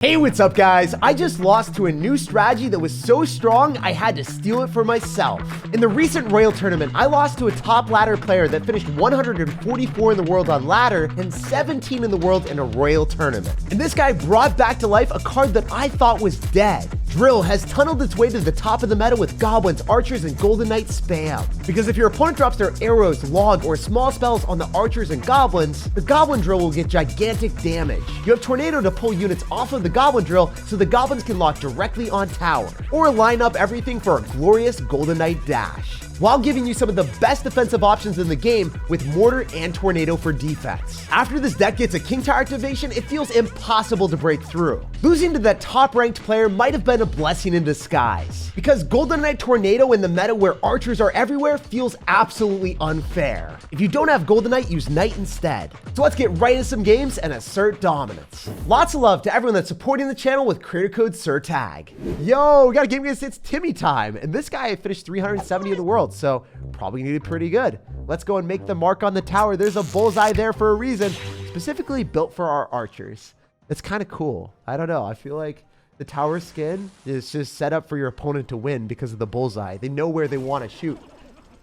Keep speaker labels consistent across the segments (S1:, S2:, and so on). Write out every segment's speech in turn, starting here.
S1: Hey, what's up guys? I just lost to a new strategy that was so strong I had to steal it for myself. In the recent Royale tournament, I lost to a top ladder player that finished 144 in the world on ladder and 17 in the world in a Royale tournament. And this guy brought back to life a card that I thought was dead. Drill has tunneled its way to the top of the meta with goblins, archers, and golden knight spam. Because if your opponent drops their arrows, log, or small spells on the archers and goblins, the goblin drill will get gigantic damage. You have tornado to pull units off of the goblin drill so the goblins can lock directly on tower, or line up everything for a glorious golden knight dash, while giving you some of the best defensive options in the game with mortar and tornado for defense. After this deck gets a king tower activation, it feels impossible to break through. Losing to that top ranked player might have been a blessing in disguise, because golden knight tornado in the meta where archers are everywhere feels absolutely unfair. If you don't have golden knight, use knight instead. So let's get right into some games and assert dominance. Lots of love to everyone that's supporting the channel with creator code SirTag. Yo, we got a game against it's Timmy time, and this guy finished 370 in the world, so probably needed pretty good. Let's go and make the mark on the tower. There's a bullseye there for a reason, specifically built for our archers. It's kind of cool. I don't know. I feel like the tower skin is just set up for your opponent to win because of the bullseye. They know where they want to shoot.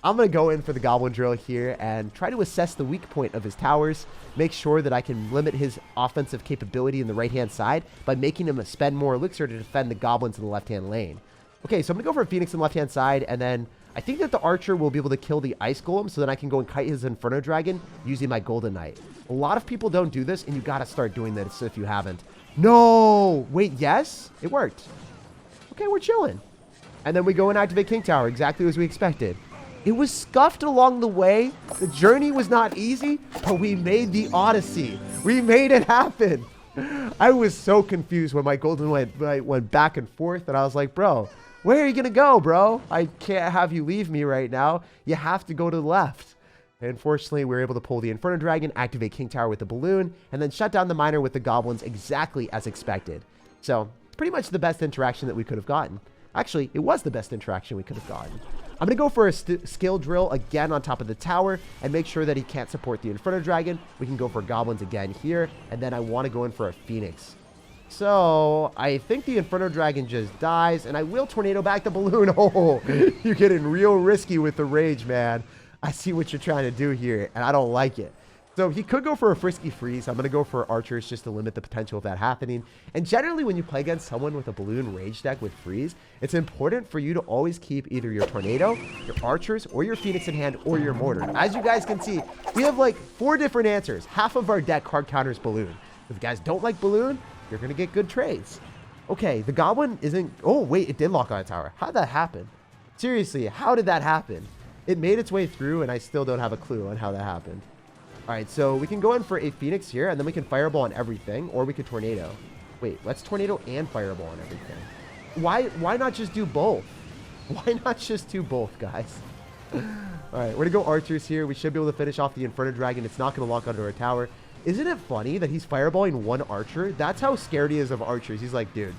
S1: I'm going to go in for the goblin drill here and try to assess the weak point of his towers, make sure that I can limit his offensive capability in the right-hand side by making him spend more elixir to defend the goblins in the left-hand lane. Okay, so I'm going to go for a phoenix in the left-hand side, and then I think that the archer will be able to kill the ice golem, so then I can go and kite his inferno dragon using my golden knight. A lot of people don't do this, and you got to start doing this if you haven't. No! Wait, yes? It worked. Okay, we're chilling. And then we go and activate king tower, exactly as we expected. It was scuffed along the way. The journey was not easy, but we made the odyssey. We made it happen. I was so confused when my golden knight went back and forth, and I was like, bro, where are you going to go, bro? I can't have you leave me right now. You have to go to the left. And unfortunately, we were able to pull the Inferno Dragon, activate King Tower with the balloon, and then shut down the miner with the goblins exactly as expected. So, pretty much the best interaction that we could have gotten. Actually, it was the best interaction we could have gotten. I'm going to go for a skill drill again on top of the tower and make sure that he can't support the Inferno Dragon. We can go for goblins again here, and then I want to go in for a Phoenix. So, I think the Inferno Dragon just dies, and I will tornado back the balloon. Oh, you're getting real risky with the rage, man. I see what you're trying to do here, and I don't like it. So, he could go for a frisky freeze. I'm going to go for archers just to limit the potential of that happening. And generally, when you play against someone with a balloon rage deck with freeze, it's important for you to always keep either your tornado, your archers, or your phoenix in hand, or your mortar. As you guys can see, we have like 4 different answers. Half of our deck hard counters balloon. If you guys don't like balloon, you're going to get good trades. Okay, the goblin isn't... Oh, wait, it did lock on a tower. How did that happen? Seriously, how did that happen? It made its way through, and I still don't have a clue on how that happened. All right, so we can go in for a Phoenix here, and then we can Fireball on everything, or we could Tornado. Wait, let's Tornado and Fireball on everything. Why not just do both? Why not just do both, guys? All right, we're going to go Archers here. We should be able to finish off the Inferno Dragon. It's not going to lock onto our tower. Isn't it funny that he's fireballing one archer? That's how scared he is of archers. He's like, dude,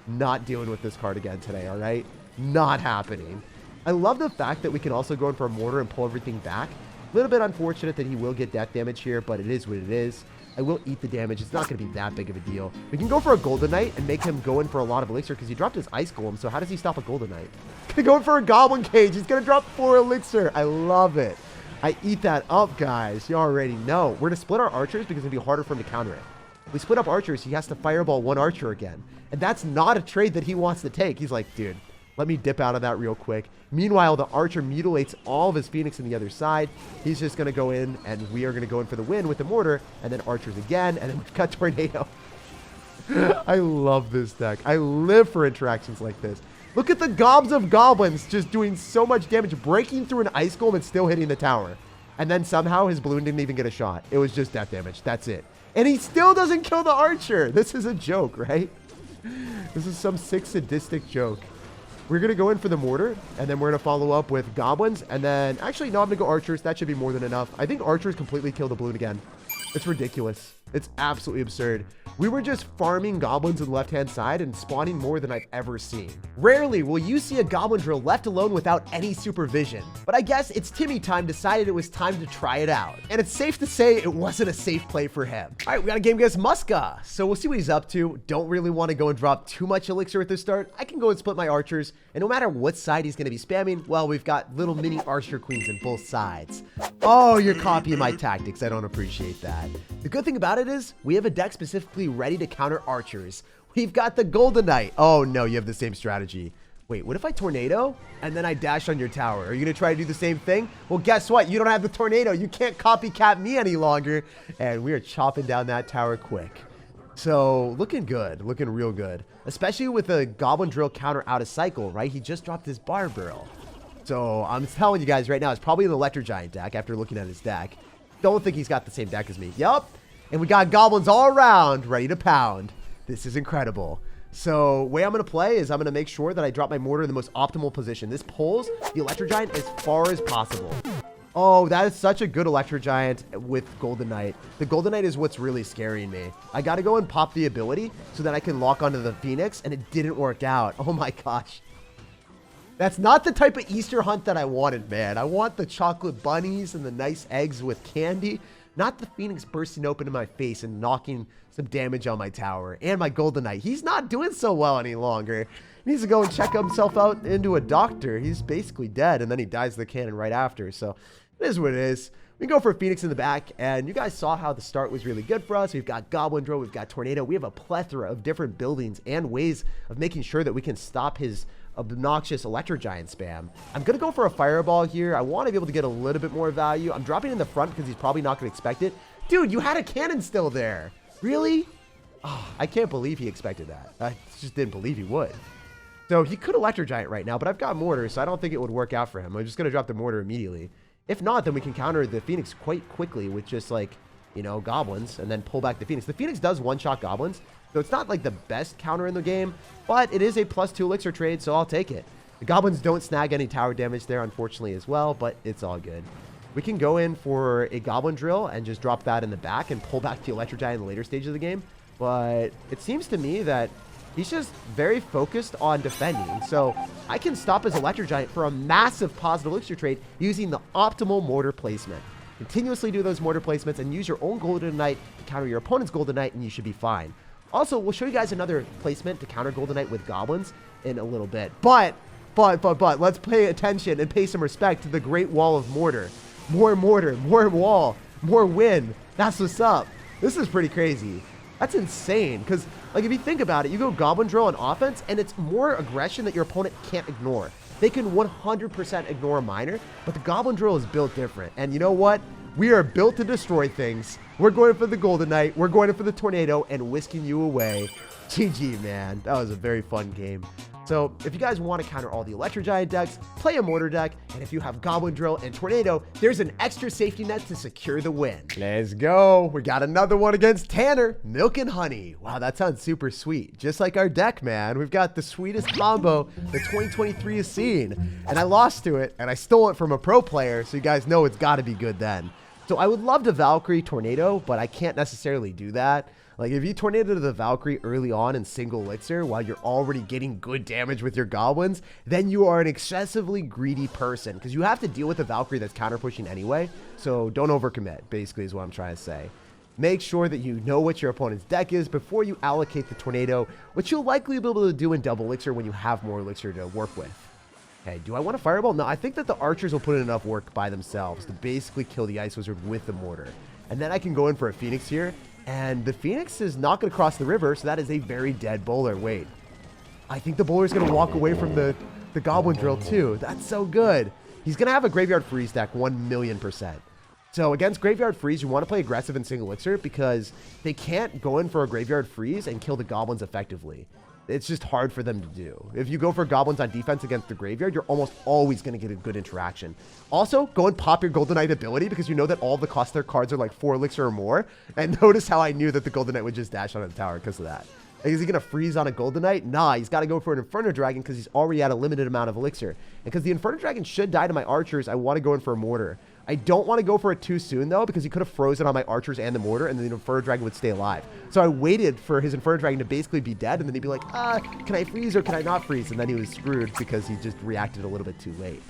S1: not dealing with this card again today, all right? Not happening. I love the fact that we can also go in for a mortar and pull everything back. A little bit unfortunate that he will get death damage here, but it is what it is. I will eat the damage. It's not going to be that big of a deal. We can go for a Golden Knight and make him go in for a lot of elixir because he dropped his Ice Golem, so how does he stop a Golden Knight? Gonna go in for a Goblin Cage. He's going to drop 4 elixir. I love it. I eat that up, guys. You already know. We're going to split our archers because it'd be harder for him to counter it. If we split up archers, he has to fireball 1 archer again. And that's not a trade that he wants to take. He's like, dude, let me dip out of that real quick. Meanwhile, the archer mutilates all of his phoenix on the other side. He's just going to go in, and we are going to go in for the win with the mortar, and then archers again, and then we cut tornado. I love this deck. I live for interactions like this. Look at the gobs of goblins just doing so much damage, breaking through an ice golem and still hitting the tower. And then somehow his balloon didn't even get a shot. It was just death damage. That's it. And he still doesn't kill the archer. This is a joke, right? This is some sick sadistic joke. We're going to go in for the mortar, and then we're going to follow up with goblins. And then, actually, no, I'm going to go archers. That should be more than enough. I think archers completely kill the balloon again. It's ridiculous. It's absolutely absurd. We were just farming goblins on the left-hand side and spawning more than I've ever seen. Rarely will you see a goblin drill left alone without any supervision, but I guess it's Timmy time decided it was time to try it out. And it's safe to say it wasn't a safe play for him. All right, we got a game against Muska, so we'll see what he's up to. Don't really want to go and drop too much elixir at the start. I can go and split my archers, and no matter what side he's going to be spamming, well, we've got little mini archer queens in both sides. Oh, you're copying my tactics. I don't appreciate that. The good thing about it is we have a deck specifically ready to counter archers. We've got the Golden Knight. Oh no, you have the same strategy. Wait, what if I tornado and then I dash on your tower? Are you gonna try to do the same thing? Well, guess what? You don't have the tornado. You can't copycat me any longer. And we are chopping down that tower quick. So looking good, looking real good. Especially with a Goblin Drill counter out of cycle, right? He just dropped his Barbarrel. So I'm telling you guys right now, it's probably an Electro Giant deck after looking at his deck. Don't think he's got the same deck as me. Yup. And we got goblins all around ready to pound. This is incredible. So way I'm going to play is I'm going to make sure that I drop my mortar in the most optimal position. This pulls the Electro Giant as far as possible. Oh, that is such a good Electro Giant with Golden Knight. The Golden Knight is what's really scaring me. I got to go and pop the ability so that I can lock onto the Phoenix, and it didn't work out. Oh my gosh. That's not the type of Easter hunt that I wanted, man. I want the chocolate bunnies and the nice eggs with candy, not the Phoenix bursting open in my face and knocking some damage on my tower. And my Golden Knight, he's not doing so well any longer. He needs to go and check himself out into a doctor. He's basically dead, and then he dies the cannon right after. So it is what it is. We go for a Phoenix in the back, and you guys saw how the start was really good for us. We've got Goblin Drill, we've got Tornado. We have a plethora of different buildings and ways of making sure that we can stop his obnoxious Electro Giant spam. I'm going to go for a Fireball here. I want to be able to get a little bit more value. I'm dropping in the front because he's probably not going to expect it. Dude, you had a cannon still there. Really? Oh, I can't believe he expected that. I just didn't believe he would. So he could Electro Giant right now, but I've got Mortar, so I don't think it would work out for him. I'm just going to drop the Mortar immediately. If not, then we can counter the Phoenix quite quickly with just like, you know, Goblins, and then pull back the Phoenix. The Phoenix does one-shot Goblins, so it's not like the best counter in the game, but it is a +2 elixir trade, so I'll take it. The Goblins don't snag any tower damage there, unfortunately, as well, but it's all good. We can go in for a Goblin Drill and just drop that in the back and pull back the Electro Giant in the later stage of the game, but it seems to me that he's just very focused on defending, so I can stop his Electro Giant for a massive positive elixir trade using the optimal mortar placement. Continuously do those mortar placements and use your own Golden Knight to counter your opponent's Golden Knight, and you should be fine. Also, we'll show you guys another placement to counter Golden Knight with Goblins in a little bit. But, let's pay attention and pay some respect to the Great Wall of Mortar. More mortar, more wall, more win. That's what's up. This is pretty crazy. That's insane, because, like, if you think about it, you go Goblin Drill on offense, and it's more aggression that your opponent can't ignore. They can 100% ignore a miner, but the Goblin Drill is built different. And you know what? We are built to destroy things. We're going for the Golden Knight. We're going for the Tornado and whisking you away. GG, man. That was a very fun game. So if you guys want to counter all the Electro Giant decks, play a Mortar deck. And if you have Goblin Drill and Tornado, there's an extra safety net to secure the win. Let's go. We got another one against Tanner. Milk and Honey. Wow, that sounds super sweet. Just like our deck, man. We've got the sweetest combo that 2023 has seen. And I lost to it, and I stole it from a pro player, so you guys know it's got to be good then. So I would love to Valkyrie Tornado, but I can't necessarily do that. Like, if you tornado to the Valkyrie early on in single elixir while you're already getting good damage with your goblins, then you are an excessively greedy person, because you have to deal with the Valkyrie that's counter pushing anyway. So don't overcommit, basically, is what I'm trying to say. Make sure that you know what your opponent's deck is before you allocate the tornado, which you'll likely be able to do in double elixir when you have more elixir to work with. Okay, do I want a Fireball? No, I think that the archers will put in enough work by themselves to basically kill the Ice Wizard with the mortar. And then I can go in for a Phoenix here. And the Phoenix is not going to cross the river, so that is a very dead bowler. Wait, I think the bowler is going to walk away from the Goblin Drill too. That's so good. He's going to have a Graveyard Freeze deck 1,000,000%. So against Graveyard Freeze, you want to play aggressive in single elixir because they can't go in for a Graveyard Freeze and kill the goblins effectively. It's just hard for them to do. If you go for goblins on defense against the graveyard, you're almost always going to get a good interaction. Also, go and pop your Golden Knight ability because you know that all the cost of their cards are like 4 elixir or more. And notice how I knew that the Golden Knight would just dash on the tower because of that. Like, is he going to freeze on a Golden Knight? Nah, he's got to go for an Inferno Dragon because he's already at a limited amount of elixir. And because the Inferno Dragon should die to my archers, I want to go in for a Mortar. I don't want to go for it too soon, though, because he could have frozen on my archers and the mortar, and then the Inferno Dragon would stay alive. So I waited for his Inferno Dragon to basically be dead, and then he'd be like, can I freeze or can I not freeze? And then he was screwed because he just reacted a little bit too late.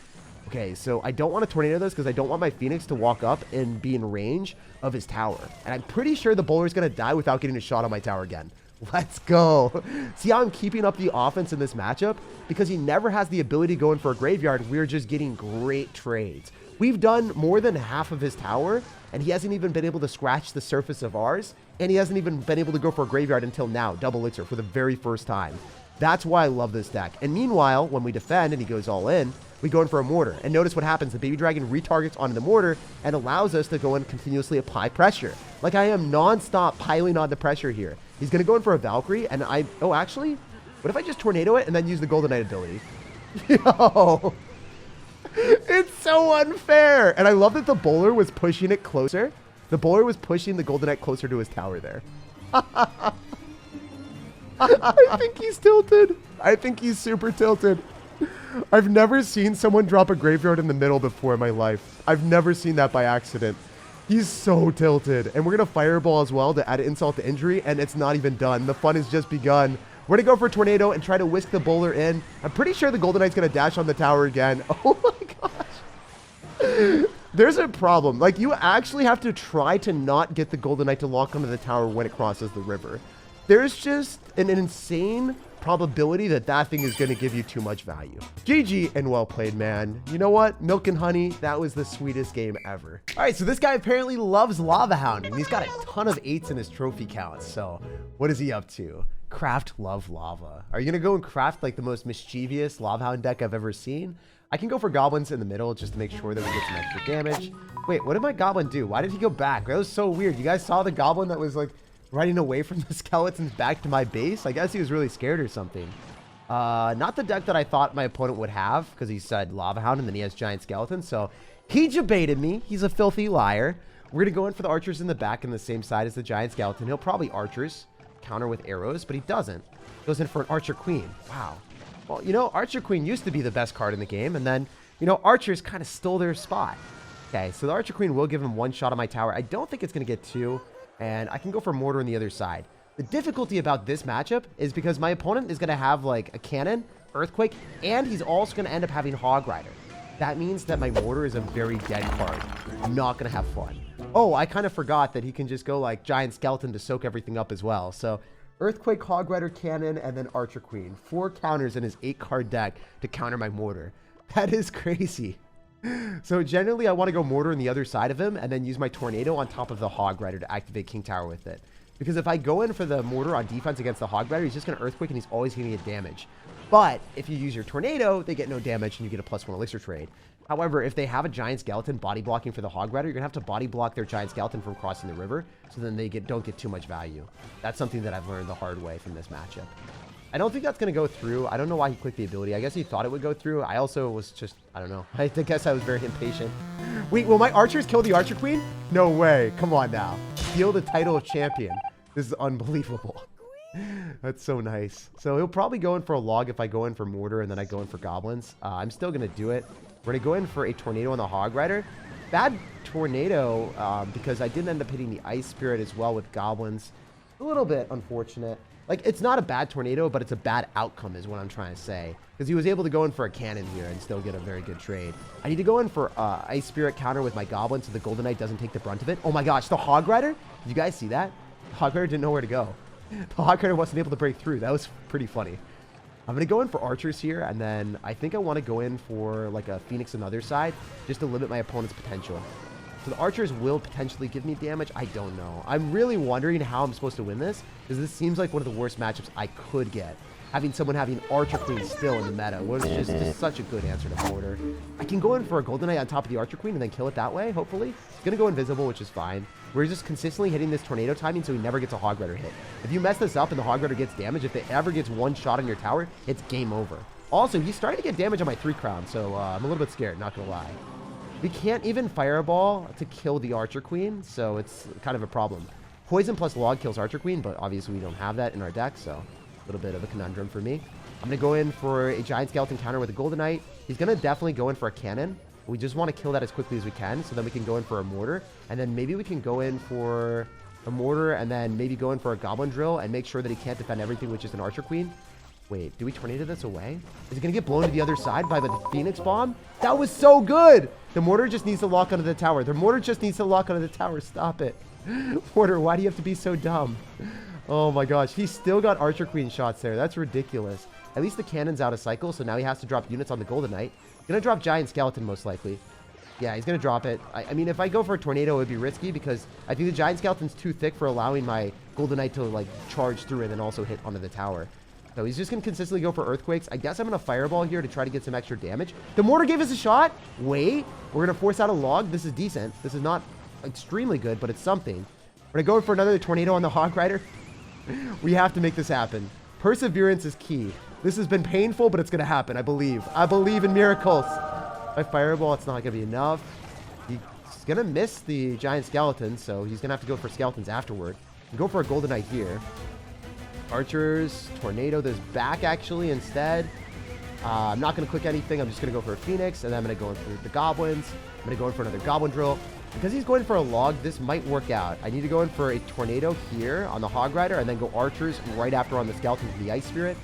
S1: Okay, so I don't want to tornado this because I don't want my Phoenix to walk up and be in range of his tower. And I'm pretty sure the bowler is going to die without getting a shot on my tower again. Let's go. See how I'm keeping up the offense in this matchup? Because he never has the ability to go in for a graveyard. We're just getting great trades. We've done more than half of his tower, and he hasn't even been able to scratch the surface of ours, and he hasn't even been able to go for a graveyard until now, double elixir, for the very first time. That's why I love this deck. And meanwhile, when we defend and he goes all in, we go in for a mortar. And notice what happens. The baby dragon retargets onto the mortar and allows us to go in and continuously apply pressure. Like I am non-stop piling on the pressure here. He's going to go in for a Valkyrie, and oh, actually, what if I just tornado it and then use the Golden Knight ability? Yo! It's so unfair. And I love that the bowler was pushing it closer. The bowler was pushing the Golden Knight closer to his tower there. I think he's tilted. I think he's super tilted. I've never seen someone drop a graveyard in the middle before in my life. I've never seen that by accident. He's so tilted. And we're going to fireball as well to add insult to injury, and it's not even done. The fun has just begun. We're going to go for a tornado and try to whisk the bowler in. I'm pretty sure the Golden Knight's going to dash on the tower again. Oh my gosh. There's a problem. Like, you actually have to try to not get the Golden Knight to lock onto the tower when it crosses the river. There's just an insane probability that that thing is going to give you too much value. GG and well played, man. You know what? Milk and honey, that was the sweetest game ever. All right, so this guy apparently loves Lava Hound, and he's got a ton of 8s in his trophy count. So what is he up to? Craft Love Lava. Are you going to go and craft like the most mischievous Lava Hound deck I've ever seen? I can go for goblins in the middle just to make sure that we get some extra damage. Wait, what did my goblin do? Why did he go back? That was so weird. You guys saw the goblin that was like running away from the skeletons back to my base? I guess he was really scared or something. Not the deck that I thought my opponent would have, because he said Lava Hound and then he has giant skeletons. So he jebaited me. He's a filthy liar. We're going to go in for the archers in the back in the same side as the giant skeleton. He'll probably archers, counter with arrows, but he doesn't. Goes in for an archer queen. Wow. Well, you know, archer queen used to be the best card in the game, and then, you know, archers kind of stole their spot. Okay, so the archer queen will give him one shot on my tower. I don't think it's going to get two. And I can go for mortar on the other side. The difficulty about this matchup is because my opponent is going to have like a cannon, earthquake, and he's also going to end up having hog rider. That means that my mortar is a very dead card. I'm not going to have fun. Oh, I kind of forgot that he can just go like giant skeleton to soak everything up as well. So earthquake, hog rider, cannon, and then archer queen. 4 counters in his 8-card deck to counter my mortar. That is crazy. So generally, I want to go mortar on the other side of him and then use my tornado on top of the hog rider to activate King Tower with it. Because if I go in for the mortar on defense against the hog rider, he's just going to earthquake and he's always going to get damage. But if you use your tornado, they get no damage and you get a +1 elixir trade. However, if they have a giant skeleton body blocking for the hog rider, you're going to have to body block their giant skeleton from crossing the river, so then they don't get too much value. That's something that I've learned the hard way from this matchup. I don't think that's going to go through. I don't know why he clicked the ability. I guess he thought it would go through. I also was just, I don't know. I guess I was very impatient. Wait, will my archers kill the archer queen? No way. Come on now. Steal the title of champion. This is unbelievable. That's so nice. So he'll probably go in for a log if I go in for mortar and then I go in for goblins. I'm still going to do it. We're going to go in for a tornado on the hog rider. Bad tornado because I didn't end up hitting the ice spirit as well with goblins. A little bit unfortunate. Like, it's not a bad tornado, but it's a bad outcome is what I'm trying to say. Because he was able to go in for a cannon here and still get a very good trade. I need to go in for Ice Spirit counter with my Goblin so the Golden Knight doesn't take the brunt of it. Oh my gosh, the Hog Rider? Did you guys see that? The Hog Rider didn't know where to go. The Hog Rider wasn't able to break through. That was pretty funny. I'm going to go in for archers here, and then I think I want to go in for like a Phoenix on the other side just to limit my opponent's potential. So the archers will potentially give me damage. I don't know. I'm really wondering how I'm supposed to win this, because this seems like one of the worst matchups I could get. Having someone having archer queen still in the meta was just such a good answer to mortar. I can go in for a golden knight on top of the archer queen and then kill it that way, hopefully. It's going to go invisible, which is fine. We're just consistently hitting this tornado timing so he never gets a hog rider hit. If you mess this up and the hog rider gets damage, if it ever gets one shot on your tower, it's game over. Also, he's starting to get damage on my 3 crown, so I'm a little bit scared, not going to lie. We can't even fireball to kill the archer queen, so it's kind of a problem. Poison plus log kills archer queen, but obviously we don't have that in our deck, so a little bit of a conundrum for me. I'm going to go in for a giant skeleton counter with a golden knight. He's going to definitely go in for a cannon, We just want to kill that as quickly as we can, so then we can go in for a mortar, and then maybe we can go in for a mortar, and then maybe go in for a goblin drill, and make sure that he can't defend everything with just an archer queen. Wait, do we tornado this away? Is it going to get blown to the other side by the Phoenix bomb? That was so good! The mortar just needs to lock onto the tower. The mortar just needs to lock onto the tower. Stop it. Mortar, why do you have to be so dumb? Oh my gosh, he's still got archer queen shots there. That's ridiculous. At least the cannon's out of cycle, so now he has to drop units on the Golden Knight. Gonna drop giant skeleton most likely. Yeah, he's gonna drop it. I mean, if I go for a tornado, it would be risky because I think the giant skeleton's too thick for allowing my Golden Knight to like charge through and then also hit onto the tower. So he's just gonna consistently go for earthquakes. I guess I'm gonna fireball here to try to get some extra damage. The mortar gave us a shot. Wait, we're gonna force out a log. This is decent. This is not extremely good, but it's something. We're gonna go for another tornado on the Hog Rider. We have to make this happen. Perseverance is key. This has been painful, but it's gonna happen. I believe. I believe in miracles. My fireball, it's not gonna be enough. He's gonna miss the giant skeleton, so he's gonna have to go for skeletons afterward. Go for a Golden Knight here. Archers, tornado this back actually instead. I'm not going to click anything. I'm just going to go for a Phoenix, and then I'm going to go in for the Goblins. I'm going to go in for another Goblin Drill. Because he's going for a log, this might work out. I need to go in for a Tornado here on the Hog Rider, and then go Archers right after on the Skeletons and the Ice Spirit.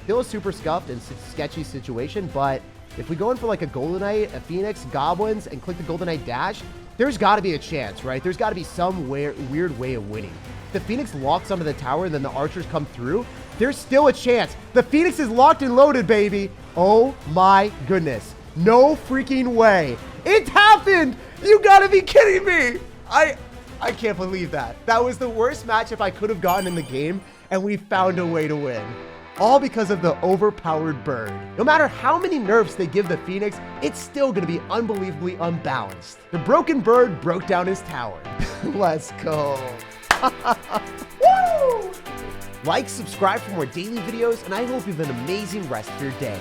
S1: Still a super scuffed and sketchy situation, but if we go in for like a Golden Knight, a Phoenix, Goblins, and click the Golden Knight dash, there's got to be a chance, right? There's got to be some weird way of winning. The Phoenix locks onto the tower and then the archers come through, there's still a chance. The Phoenix is locked and loaded, baby. Oh my goodness. No freaking way. It happened. You gotta be kidding me. I can't believe that. That was the worst matchup I could have gotten in the game, and we found a way to win. All because of the overpowered bird. No matter how many nerfs they give the Phoenix, it's still gonna be unbelievably unbalanced. The broken bird broke down his tower. Let's go. Woo! Like, subscribe for more daily videos, and I hope you have an amazing rest of your day.